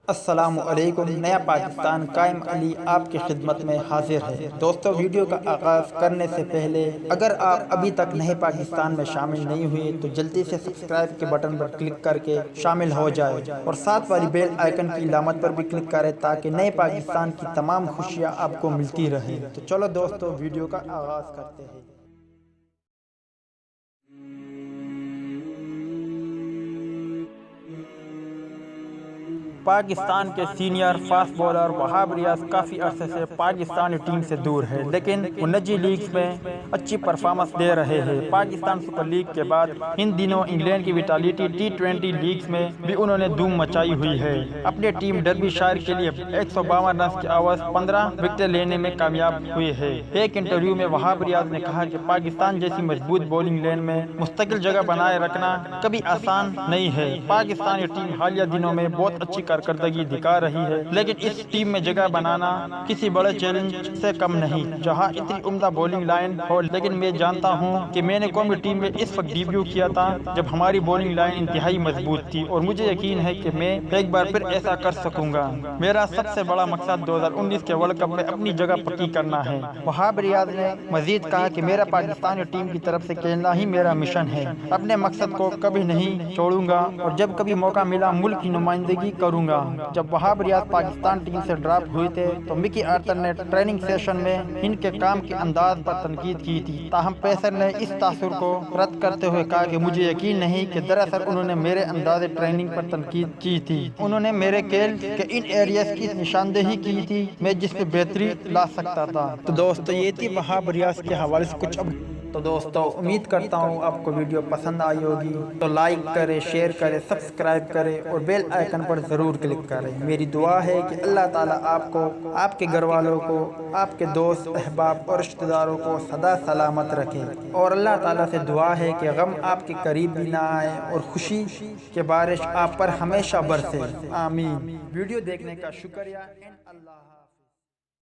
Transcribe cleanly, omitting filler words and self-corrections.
السلام علیکم۔ نیا پاکستان قائم علی آپ کی خدمت میں حاضر ہے۔ دوستو، ویڈیو کا آغاز کرنے سے پہلے اگر آپ ابھی تک نئے پاکستان میں شامل نہیں ہوئے تو جلدی سے سبسکرائب کے بٹن پر کلک کر کے شامل ہو جائے اور ساتھ والی بیل آئیکن کی علامت پر بھی کلک کریں تاکہ نئے پاکستان کی تمام خوشیاں آپ کو ملتی رہیں۔ تو چلو دوستو، ویڈیو کا آغاز کرتے ہیں۔ پاکستان کے senior fast bowler Wahab Riaz کافی عرصے سے پاکستانی ٹیم سے دور ہے، لیکن وہ نجی لیگز میں اچھی پرفارمنس دے رہے ہیں۔ پاکستان سپر لیگ کے بعد ان دنوں انگلینڈ کی وٹالٹی T20 لیگز میں بھی انہوں نے دھوم مچائی ہوئی ہے۔ اپنے ٹیم ڈربی شائر کے لیے 152 رنز کے عوض 15 وکٹیں لینے میں کامیاب ہوئے ہیں۔ ایک انٹرویو میں وہاب ریاض نے کہا کہ پاکستان جیسی مضبوط بولنگ لین میں مستقل جگہ بنائے رکھنا کبھی آسان نہیں ہے۔ پاکستانی ٹیم حالیہ دنوں میں بہت اچھی کارکردگی دکھا رہی ہے، لیکن اس ٹیم میں جگہ بنانا کسی بڑے چیلنج سے کم نہیں۔ جہاں اتنی عمدہ بولنگ لائن ہو، لیکن میں جانتا ہوں کہ میں نے قومی ٹیم میں اس وقت ڈیبیو کیا تھا جب ہماری بولنگ لائن انتہائی مضبوط تھی، اور مجھے یقین ہے کہ میں ایک بار پھر ایسا کر سکوں گا۔ میرا سب سے بڑا مقصد 2019 کے ورلڈ کپ میں اپنی جگہ پکی کرنا ہے۔ وہاب ریاض نے مزید کہا کہ میرا پاکستانی ٹیم کی طرف سے کھیلنا ہی میرا مشن ہے۔ اپنے مقصد کو کبھی نہیں چھوڑوں گا اور جب کبھی موقع ملا ملک کی نمائندگی کروں گا۔ جب وہاب ریاض پاکستان ٹیم سے ڈراپ ہوئے تھے تو مکی آرتر نے ٹریننگ سیشن میں ان کے کام کے انداز پر تنقید کی تھی، تاہم پیسر نے اس تاثر کو رد کرتے ہوئے کہا کہ مجھے یقین نہیں کہ دراصل انہوں نے میرے انداز ٹریننگ پر تنقید کی تھی۔ انہوں نے میرے کھیل کے ان ایریاز کی نشاندہی کی تھی میں جس میں بہتری لا سکتا تھا۔ تو دوستو، یہ تھی وہاب ریاض کے حوالے سے کچھ تو دوستو، امید کرتا ہوں آپ کو ویڈیو پسند آئی ہوگی، تو لائک کریں، شیئر کریں، سبسکرائب کریں اور بیل آئیکن پر ضرور کلک کریں۔ میری دعا ہے کہ اللہ تعالیٰ آپ کو، آپ کے گھر والوں کو، آپ کے دوست احباب اور رشتہ داروں کو سدا سلامت رکھے، اور اللہ تعالیٰ سے دعا ہے کہ غم آپ کے قریب بھی نہ آئے اور خوشی کے بارش آپ پر ہمیشہ برسے۔ آمین۔ ویڈیو دیکھنے کا شکریہ۔ اللہ